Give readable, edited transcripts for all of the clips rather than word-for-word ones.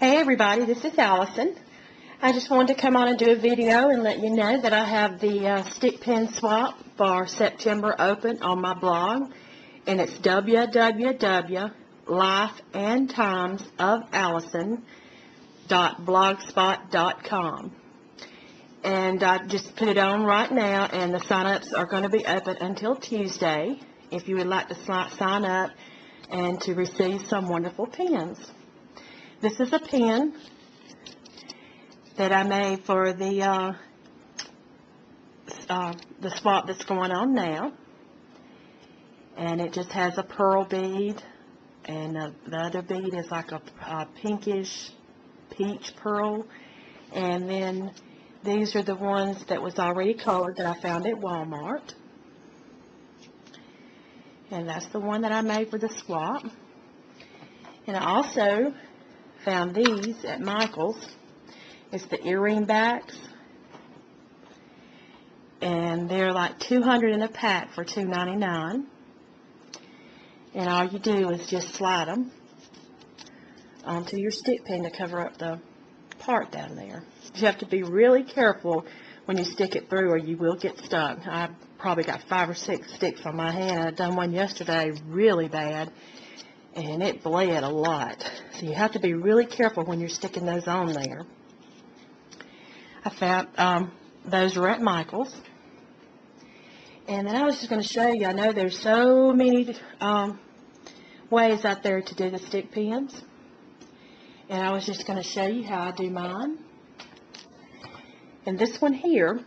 Hey everybody, this is Allison. I just wanted to come on and do a video and let you know that I have the stick pin swap for September open on my blog, and it's www.lifeandtimesofallison.blogspot.com. And I just put it on right now, and the sign-ups are going to be open until Tuesday if you would like to sign up and to receive some wonderful pins. This is a pin that I made for the swap that's going on now, and it just has a pearl bead, and the other bead is like a pinkish peach pearl, and then these are the ones that was already colored that I found at Walmart, and that's the one that I made for the swap. And I also found these at Michael's. It's the earring backs, and they're like 200 in a pack for $2.99. And all you do is just slide them onto your stick pin to cover up the part down there. You have to be really careful when you stick it through, or you will get stuck. I probably got 5 or 6 sticks on my hand. I done one yesterday really bad, and it bled a lot. So you have to be really careful when you're sticking those on there. I found those were at Michael's. And then I was just going to show you, I know there's so many ways out there to do the stick pins. And I was just going to show you how I do mine. And this one here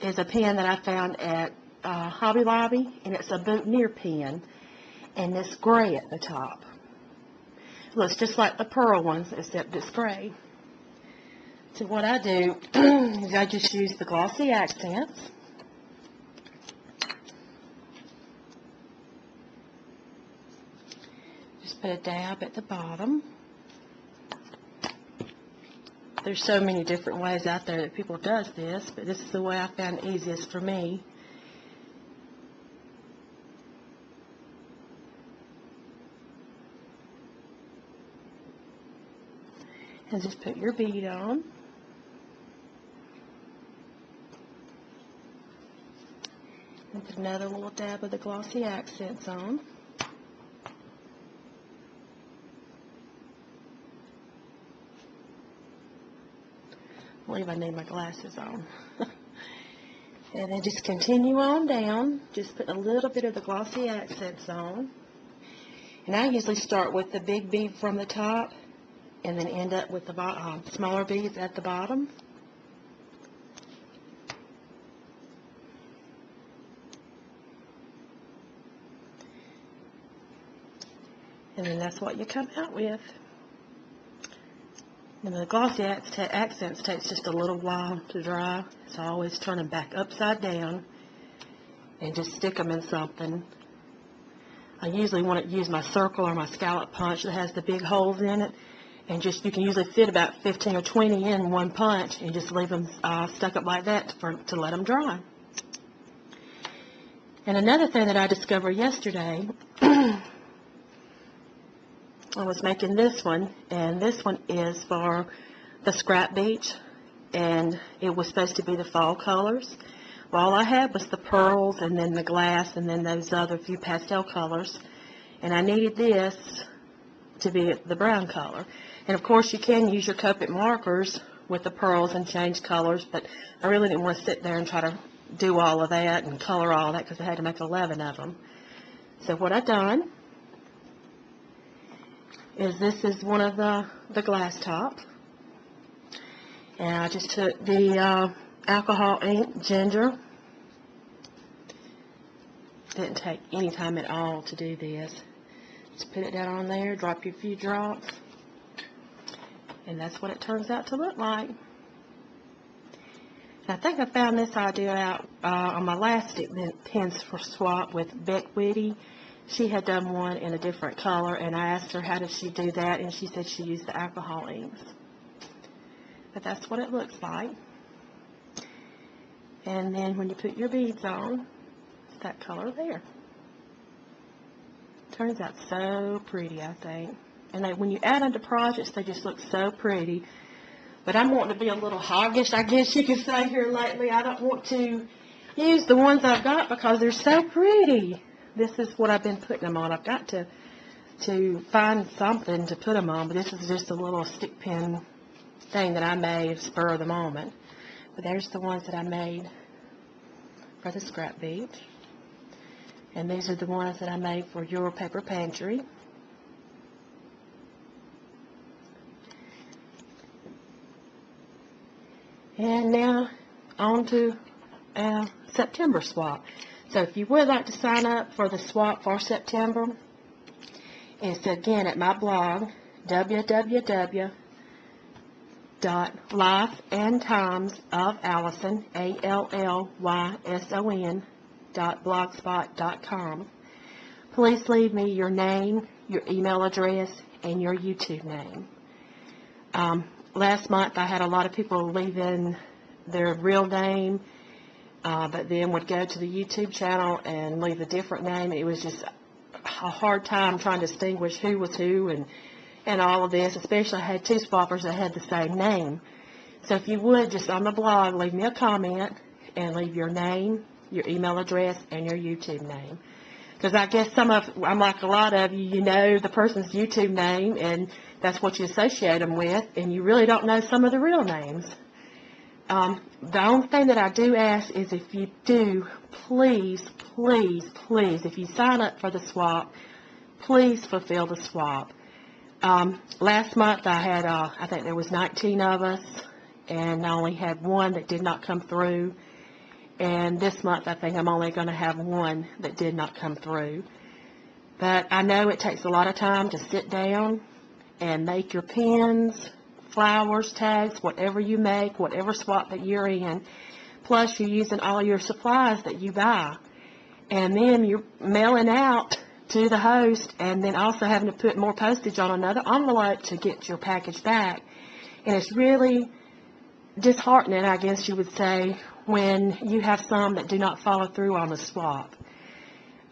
is a pin that I found at Hobby Lobby, and it's a boutonniere pin. And it's gray at the top. It looks just like the pearl ones, except it's gray. So what I do is I just use the glossy accents. Just put a dab at the bottom. There's so many different ways out there that people does this, but this is the way I found easiest for me. And just put your bead on. And put another little dab of the glossy accents on. I believe I need my glasses on. And then just continue on down. Just put a little bit of the glossy accents on. And I usually start with the big bead from the top, and then end up with the smaller beads at the bottom. And then that's what you come out with. And the glossy accents takes just a little while to dry, so I always turn them back upside down and just stick them in something. I usually want to use my circle or my scallop punch that has the big holes in it. And just, you can usually fit about 15 or 20 in one punch, and just leave them stuck up like that to let them dry. And another thing that I discovered yesterday, I was making this one, and this one is for the Scrap Beach, and it was supposed to be the fall colors. Well, all I had was the pearls, and then the glass, and then those other few pastel colors, and I needed this to be the brown color. And of course you can use your Copic markers with the pearls and change colors, but I really didn't want to sit there and try to do all of that and color all that, because I had to make 11 of them. So what I've done is, this is one of the glass top, and I just took the alcohol ink ginger. Didn't take any time at all to do this. Just put it down on there, drop your few drops, and that's what it turns out to look like. And I think I found this idea out on my last stick pins for swap with Beck Whitty. She had done one in a different color, and I asked her how did she do that, and she said she used the alcohol inks. But that's what it looks like. And then when you put your beads on, it's that color there. Turns out so pretty, I think. And when you add them to projects, they just look so pretty. But I'm wanting to be a little hoggish, I guess you could say, here lately. I don't want to use the ones I've got because they're so pretty. This is what I've been putting them on. I've got to find something to put them on, but this is just a little stick pin thing that I made spur of the moment. But there's the ones that I made for the scrap beach. And these are the ones that I made for your paper pantry. And now on to our September swap. So if you would like to sign up for the swap for September, it's again at my blog, www.lifeandtimesofallison, ALLYSON.blogspot.com. Please leave me your name, your email address, and your YouTube name. Last month I had a lot of people leaving their real name, but then would go to the YouTube channel and leave a different name. It was just a hard time trying to distinguish who was who and all of this, especially I had two swappers that had the same name. So if you would, just on the blog, leave me a comment and leave your name, your email address, and your YouTube name. Because I guess I'm like a lot of you, you know the person's YouTube name, and that's what you associate them with, and you really don't know some of the real names. The only thing that I do ask is if you do, please, please, please, if you sign up for the swap, please fulfill the swap. Last month I had, I think there was 19 of us, and I only had one that did not come through. And this month I think I'm only going to have one that did not come through. But I know it takes a lot of time to sit down and make your pins, flowers, tags, whatever you make, whatever swap that you're in. Plus you're using all your supplies that you buy. And then you're mailing out to the host and then also having to put more postage on another envelope to get your package back. And it's really disheartening, I guess you would say, when you have some that do not follow through on the swap.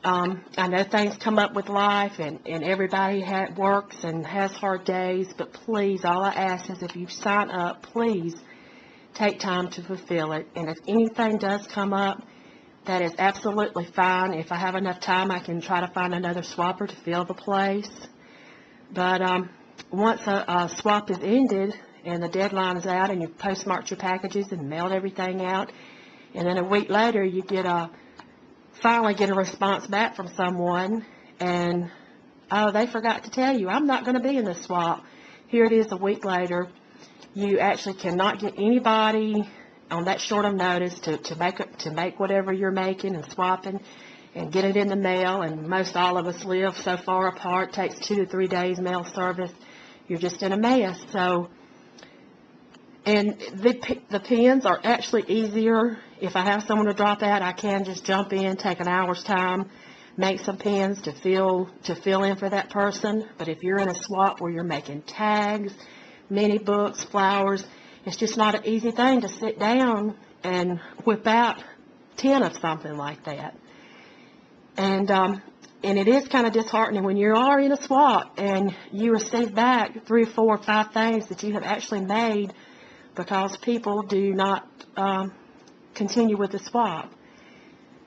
I know things come up with life and everybody works and has hard days, but please, all I ask is if you sign up, please take time to fulfill it. And if anything does come up, that is absolutely fine. If I have enough time, I can try to find another swapper to fill the place. But once a swap is ended and the deadline is out and you've postmarked your packages and mailed everything out, and then a week later you finally get a response back from someone, and oh, they forgot to tell you, I'm not going to be in the swap. Here it is a week later. You actually cannot get anybody on that short of notice to make whatever you're making and swapping and get it in the mail. And most all of us live so far apart. It takes 2 to 3 days mail service. You're just in a mess. So, and the pins are actually easier. If I have someone to drop out, I can just jump in, take an hour's time, make some pins to fill in for that person. But if you're in a swap where you're making tags, mini books, flowers, it's just not an easy thing to sit down and whip out 10 of something like that. And it is kind of disheartening when you are in a swap and you receive back 3, 4, 5 things that you have actually made because people do not continue with the swap.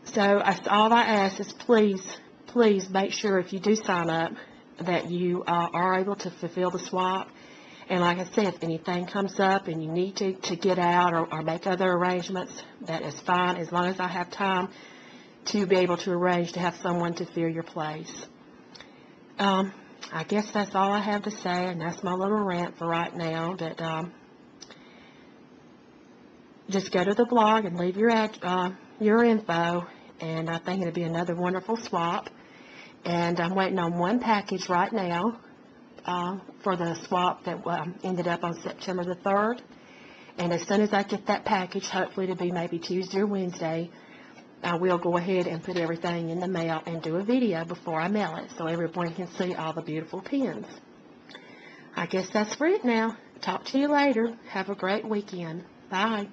So all I ask is please, please make sure if you do sign up that you are able to fulfill the swap. And like I said, if anything comes up and you need to get out or make other arrangements, that is fine as long as I have time to be able to arrange to have someone to fill your place. I guess that's all I have to say, and that's my little rant for right now. That just go to the blog and leave your info, and I think it'll be another wonderful swap. And I'm waiting on one package right now for the swap that ended up on September the 3rd. And as soon as I get that package, hopefully it'll be maybe Tuesday or Wednesday, I will go ahead and put everything in the mail and do a video before I mail it so everyone can see all the beautiful pins. I guess that's for it now. Talk to you later. Have a great weekend. Bye.